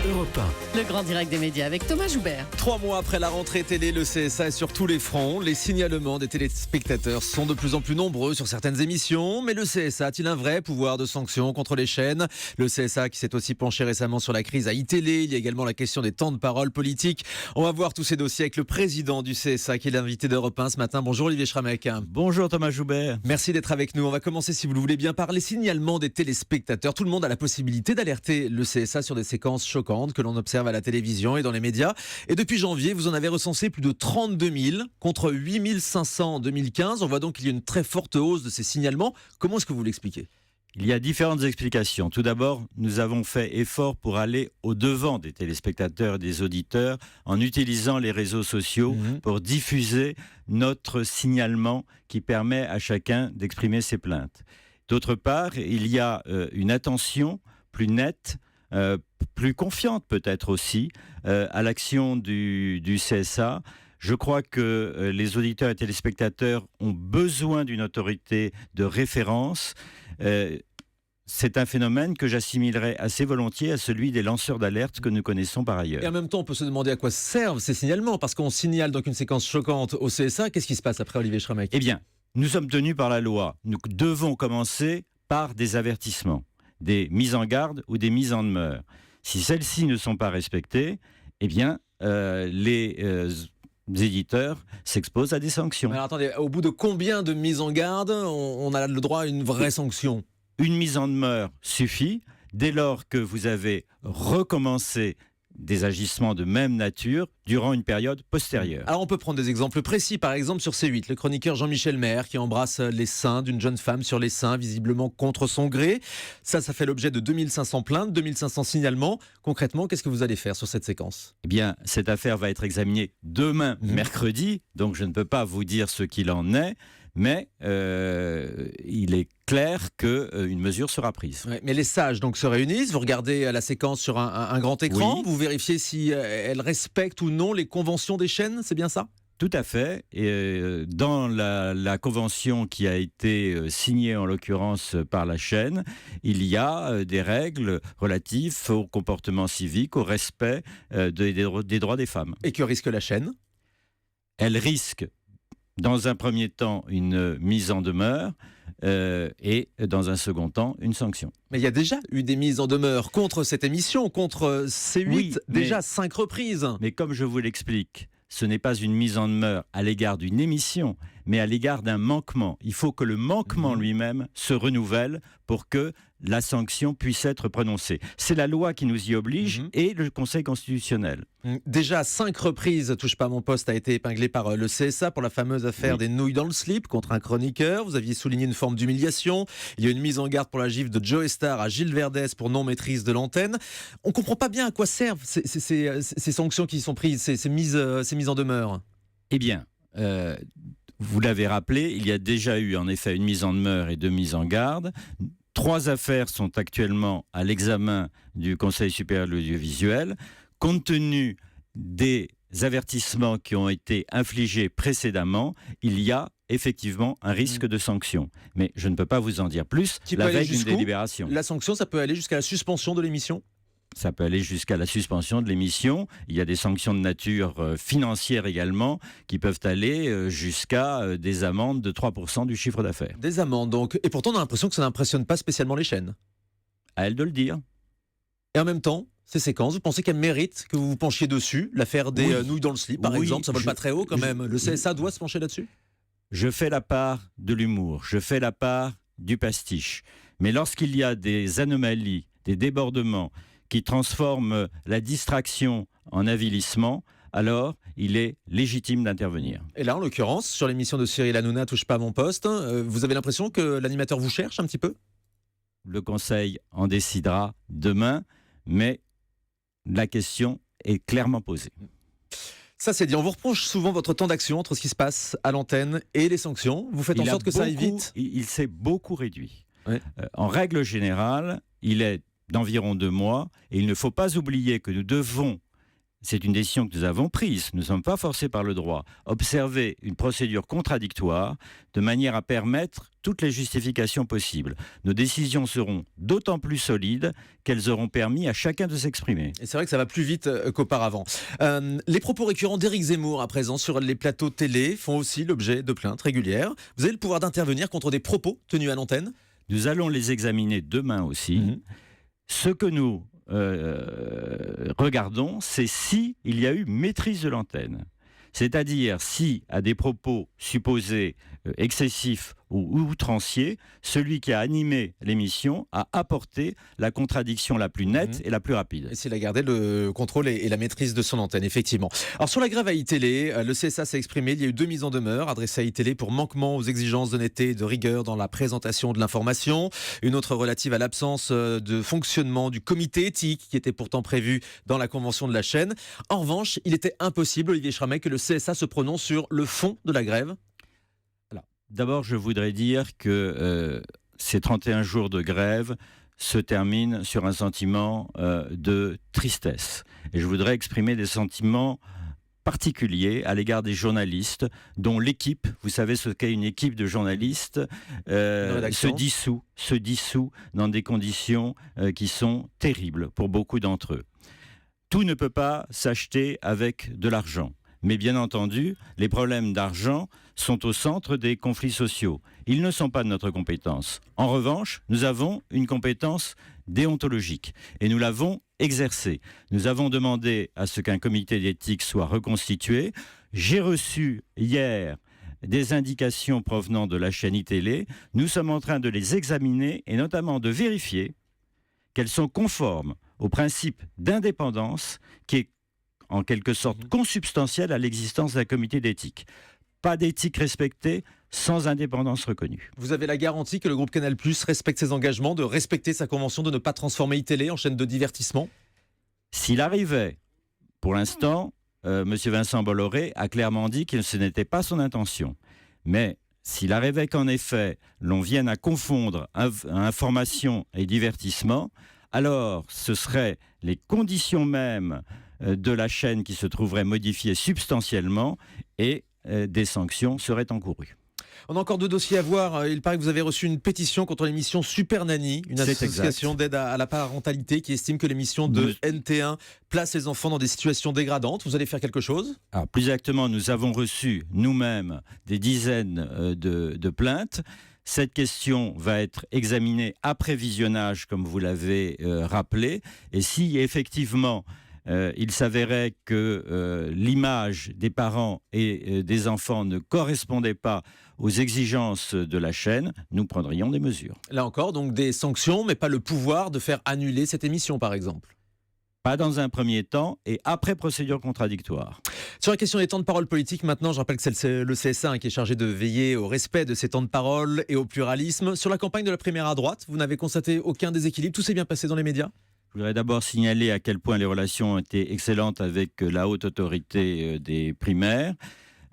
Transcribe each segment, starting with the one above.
Europe 1. Le grand direct des médias avec Thomas Joubert. 3 mois après la rentrée télé, le CSA est sur tous les fronts. Les signalements des téléspectateurs sont de plus en plus nombreux sur certaines émissions. Mais le CSA a-t-il un vrai pouvoir de sanction contre les chaînes ? Le CSA qui s'est aussi penché récemment sur la crise à iTélé. Il y a également la question des temps de parole politiques. On va voir tous ces dossiers avec le président du CSA qui est l'invité d'Europe 1 ce matin. Bonjour Olivier Schramek. Bonjour Thomas Joubert. Merci d'être avec nous. On va commencer, si vous le voulez bien, par les signalements des téléspectateurs. Tout le monde a la possibilité d'alerter le CSA sur des séquences choquantes que l'on observe à la télévision et dans les médias. Et depuis janvier, vous en avez recensé plus de 32 000 contre 8 500 en 2015. On voit donc qu'il y a une très forte hausse de ces signalements. Comment est-ce que vous l'expliquez ? Il y a différentes explications. Tout d'abord, nous avons fait effort pour aller au-devant des téléspectateurs et des auditeurs en utilisant les réseaux sociaux pour diffuser notre signalement qui permet à chacun d'exprimer ses plaintes. D'autre part, il y a une attention plus nette, plus confiante peut-être aussi, à l'action du CSA. Je crois que les auditeurs et téléspectateurs ont besoin d'une autorité de référence. C'est un phénomène que j'assimilerais assez volontiers à celui des lanceurs d'alerte que nous connaissons par ailleurs. Et en même temps, on peut se demander à quoi servent ces signalements, parce qu'on signale donc une séquence choquante au CSA. Qu'est-ce qui se passe après, Olivier Schramek ? Eh bien, nous sommes tenus par la loi. Nous devons commencer par des avertissements, des mises en garde ou des mises en demeure. Si celles-ci ne sont pas respectées, eh bien, les éditeurs s'exposent à des sanctions. Alors attendez, au bout de combien de mises en garde on a le droit à une vraie sanction ? Une mise en demeure suffit dès lors que vous avez recommencé des agissements de même nature durant une période postérieure. Alors on peut prendre des exemples précis, par exemple sur C8, le chroniqueur Jean-Michel Maire qui embrasse les seins d'une jeune femme sur les seins, visiblement contre son gré. Ça fait l'objet de 2500 plaintes, 2500 signalements. Concrètement, qu'est-ce que vous allez faire sur cette séquence ? Eh bien, cette affaire va être examinée demain, mercredi, donc je ne peux pas vous dire ce qu'il en est, mais il est clair qu'une mesure sera prise. Ouais, mais les sages donc se réunissent, vous regardez la séquence sur un grand écran, Oui. vous vérifiez si elle respecte ou non les conventions des chaînes, c'est bien ça ? Tout à fait. Et dans la convention qui a été signée en l'occurrence par la chaîne, il y a des règles relatives au comportement civique, au respect des droits des femmes. Et que risque la chaîne ? Elle risque dans un premier temps une mise en demeure et dans un second temps une sanction. Mais il y a déjà eu des mises en demeure contre cette émission, contre C8, Oui, déjà mais- 5 reprises. Mais comme je vous l'explique, ce n'est pas une mise en demeure à l'égard d'une émission, mais à l'égard d'un manquement. Il faut que le manquement lui-même se renouvelle pour que la sanction puisse être prononcée. C'est la loi qui nous y oblige et le Conseil constitutionnel. Déjà 5 reprises, Touche pas à mon poste a été épinglé par le CSA pour la fameuse affaire des nouilles dans le slip contre un chroniqueur. Vous aviez souligné une forme d'humiliation. Il y a une mise en garde pour la gifle de Joe Star à Gilles Verdès pour non-maîtrise de l'antenne. On ne comprend pas bien à quoi servent ces sanctions qui sont prises, ces mises en demeure. Eh bien, vous l'avez rappelé, il y a déjà eu en effet une mise en demeure et 2 mises en garde. 3 affaires sont actuellement à l'examen du Conseil supérieur de l'audiovisuel. Compte tenu des avertissements qui ont été infligés précédemment, il y a effectivement un risque de sanction. Mais je ne peux pas vous en dire plus Qui peut la aller veille d'une jusqu'où ? délibération. La sanction, ça peut aller jusqu'à la suspension de l'émission ? Ça peut aller jusqu'à la suspension de l'émission. Il y a des sanctions de nature financière également qui peuvent aller jusqu'à des amendes de 3% du chiffre d'affaires. Des amendes donc. Et pourtant, on a l'impression que ça n'impressionne pas spécialement les chaînes. À elle de le dire. Et en même temps, ces séquences, vous pensez qu'elles méritent que vous vous penchiez dessus ? L'affaire des Oui. nouilles dans le slip, par Oui, exemple, ça vole pas très haut quand même. Le CSA doit se pencher là-dessus ? Je fais la part de l'humour, je fais la part du pastiche. Mais lorsqu'il y a des anomalies, des débordements qui transforment la distraction en avilissement, alors il est légitime d'intervenir. Et là, en l'occurrence, sur l'émission de Cyril Hanouna, Touche pas à mon poste, vous avez l'impression que l'animateur vous cherche un petit peu ? Le Conseil en décidera demain, mais la question est clairement posée. Ça, c'est dit. On vous reproche souvent votre temps d'action entre ce qui se passe à l'antenne et les sanctions. Vous faites en sorte que ça aille vite ? Il s'est beaucoup réduit. Ouais. En règle générale, il est d'environ 2 mois, et il ne faut pas oublier que nous devons c'est une décision que nous avons prise, nous ne sommes pas forcés par le droit, observer une procédure contradictoire de manière à permettre toutes les justifications possibles. Nos décisions seront d'autant plus solides qu'elles auront permis à chacun de s'exprimer. Et c'est vrai que ça va plus vite qu'auparavant. Les propos récurrents d'Éric Zemmour à présent sur les plateaux télé font aussi l'objet de plaintes régulières. Vous avez le pouvoir d'intervenir contre des propos tenus à l'antenne ? Nous allons les examiner demain aussi. Ce que nous regardons, c'est s'il y a eu maîtrise de l'antenne. C'est-à-dire si, à des propos supposés excessifs ou outranciers, celui qui a animé l'émission a apporté la contradiction la plus nette et la plus rapide. Et s'il a gardé le contrôle et la maîtrise de son antenne, effectivement. Alors sur la grève à iTélé, le CSA s'est exprimé. Il y a eu 2 mises en demeure adressées à iTélé pour manquement aux exigences d'honnêteté et de rigueur dans la présentation de l'information. Une autre relative à l'absence de fonctionnement du comité éthique qui était pourtant prévu dans la convention de la chaîne. En revanche, il était impossible, Olivier Schramet, que le CSA se prononce sur le fond de la grève. D'abord, je voudrais dire que ces 31 jours de grève se terminent sur un sentiment de tristesse. Et je voudrais exprimer des sentiments particuliers à l'égard des journalistes dont l'équipe, vous savez ce qu'est une équipe de journalistes, se dissout dans des conditions qui sont terribles pour beaucoup d'entre eux. Tout ne peut pas s'acheter avec de l'argent. Mais bien entendu, les problèmes d'argent sont au centre des conflits sociaux. Ils ne sont pas de notre compétence. En revanche, nous avons une compétence déontologique et nous l'avons exercée. Nous avons demandé à ce qu'un comité d'éthique soit reconstitué. J'ai reçu hier des indications provenant de la chaîne iTélé. Nous sommes en train de les examiner et notamment de vérifier qu'elles sont conformes au principe d'indépendance qui est en quelque sorte consubstantielle à l'existence d'un comité d'éthique. Pas d'éthique respectée sans indépendance reconnue. Vous avez la garantie que le groupe Canal+ respecte ses engagements, de respecter sa convention, de ne pas transformer iTélé en chaîne de divertissement ? S'il arrivait, pour l'instant, M. Vincent Bolloré a clairement dit que ce n'était pas son intention. Mais s'il arrivait qu'en effet, l'on vienne à confondre information et divertissement, alors ce seraient les conditions mêmes de la chaîne qui se trouverait modifiée substantiellement et des sanctions seraient encourues. On a encore 2 dossiers à voir. Il paraît que vous avez reçu une pétition contre l'émission Super Nanny, une association d'aide à la parentalité qui estime que l'émission de NT1 place les enfants dans des situations dégradantes. Vous allez faire quelque chose ? Alors, plus exactement, nous avons reçu nous-mêmes des dizaines de plaintes. Cette question va être examinée après visionnage, comme vous l'avez rappelé. Et si effectivement il s'avérait que l'image des parents et des enfants ne correspondait pas aux exigences de la chaîne, nous prendrions des mesures. Là encore, donc des sanctions, mais pas le pouvoir de faire annuler cette émission, par exemple. Pas dans un premier temps et après procédure contradictoire. Sur la question des temps de parole politique, maintenant, je rappelle que c'est le CSA qui est chargé de veiller au respect de ces temps de parole et au pluralisme. Sur la campagne de la primaire à droite, vous n'avez constaté aucun déséquilibre, tout s'est bien passé dans les médias ? Je voudrais d'abord signaler à quel point les relations ont été excellentes avec la haute autorité des primaires.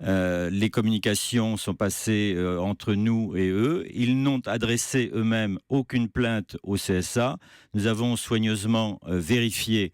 Les communications sont passées entre nous et eux. Ils n'ont adressé eux-mêmes aucune plainte au CSA. Nous avons soigneusement vérifié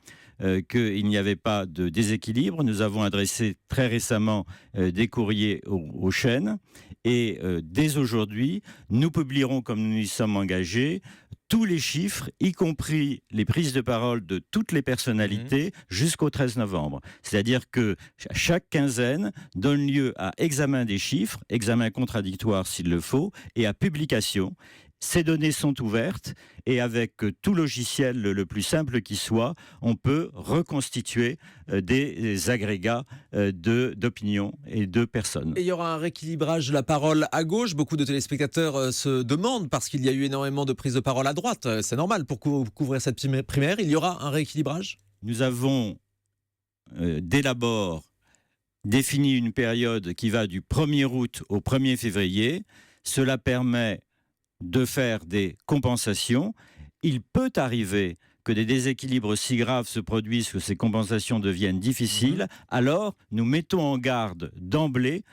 qu'il n'y avait pas de déséquilibre. Nous avons adressé très récemment des courriers aux chaînes. Et dès aujourd'hui, nous publierons, comme nous y sommes engagés, tous les chiffres, y compris les prises de parole de toutes les personnalités jusqu'au 13 novembre. C'est-à-dire que chaque quinzaine donne lieu à examen des chiffres, examen contradictoire s'il le faut, et à publication. Ces données sont ouvertes et avec tout logiciel le plus simple qui soit, on peut reconstituer des agrégats d'opinion et de personnes. Et il y aura un rééquilibrage de la parole à gauche. Beaucoup de téléspectateurs se demandent parce qu'il y a eu énormément de prises de parole à droite. C'est normal pour couvrir cette primaire. Il y aura un rééquilibrage ? Nous avons dès d'abord défini une période qui va du 1er août au 1er février. Cela permet de faire des compensations. Il peut arriver que des déséquilibres si graves se produisent que ces compensations deviennent difficiles. Alors, nous mettons en garde d'emblée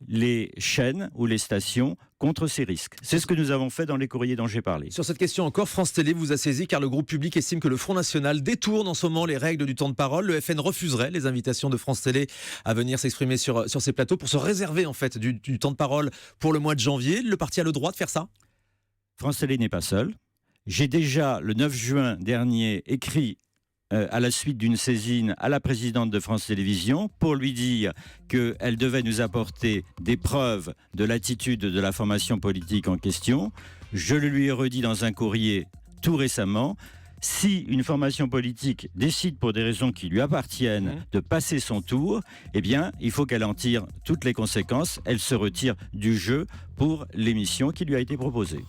les chaînes ou les stations contre ces risques. C'est ce que nous avons fait dans les courriers dont j'ai parlé. Sur cette question encore, France Télé vous a saisi car le groupe public estime que le Front National détourne en ce moment les règles du temps de parole. Le FN refuserait les invitations de France Télé à venir s'exprimer sur ces plateaux pour se réserver en fait du temps de parole pour le mois de janvier. Le parti a le droit de faire ça ? France Télé n'est pas seul. J'ai déjà, le 9 juin dernier, écrit à la suite d'une saisine à la présidente de France Télévisions pour lui dire qu'elle devait nous apporter des preuves de l'attitude de la formation politique en question. Je le lui ai redit dans un courrier tout récemment. Si une formation politique décide pour des raisons qui lui appartiennent de passer son tour, eh bien, il faut qu'elle en tire toutes les conséquences. Elle se retire du jeu pour l'émission qui lui a été proposée.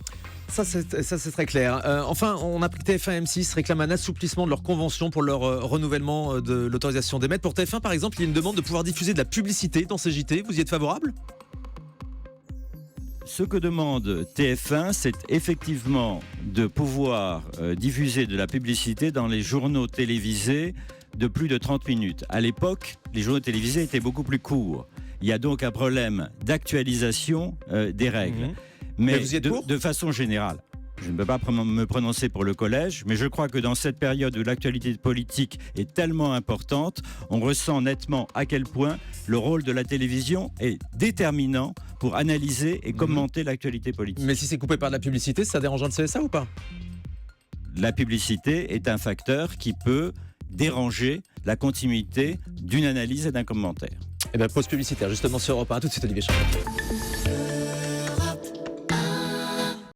Ça, c'est très clair. Enfin, on a appris que TF1 et M6 réclament un assouplissement de leur convention pour leur renouvellement de l'autorisation d'émettre. Pour TF1, par exemple, il y a une demande de pouvoir diffuser de la publicité dans ces JT. Vous y êtes favorable ? Ce que demande TF1, c'est effectivement de pouvoir diffuser de la publicité dans les journaux télévisés de plus de 30 minutes. À l'époque, les journaux télévisés étaient beaucoup plus courts. Il y a donc un problème d'actualisation des règles. Mais vous y êtes pour ? De façon générale, je ne peux pas me prononcer pour le collège, mais je crois que dans cette période où l'actualité politique est tellement importante, on ressent nettement à quel point le rôle de la télévision est déterminant pour analyser et commenter l'actualité politique. Mais si c'est coupé par de la publicité, ça dérange le CSA ou pas ? La publicité est un facteur qui peut déranger la continuité d'une analyse et d'un commentaire. Eh bien, pause publicitaire justement sur Europe 1. À tout de suite, Olivier Champ.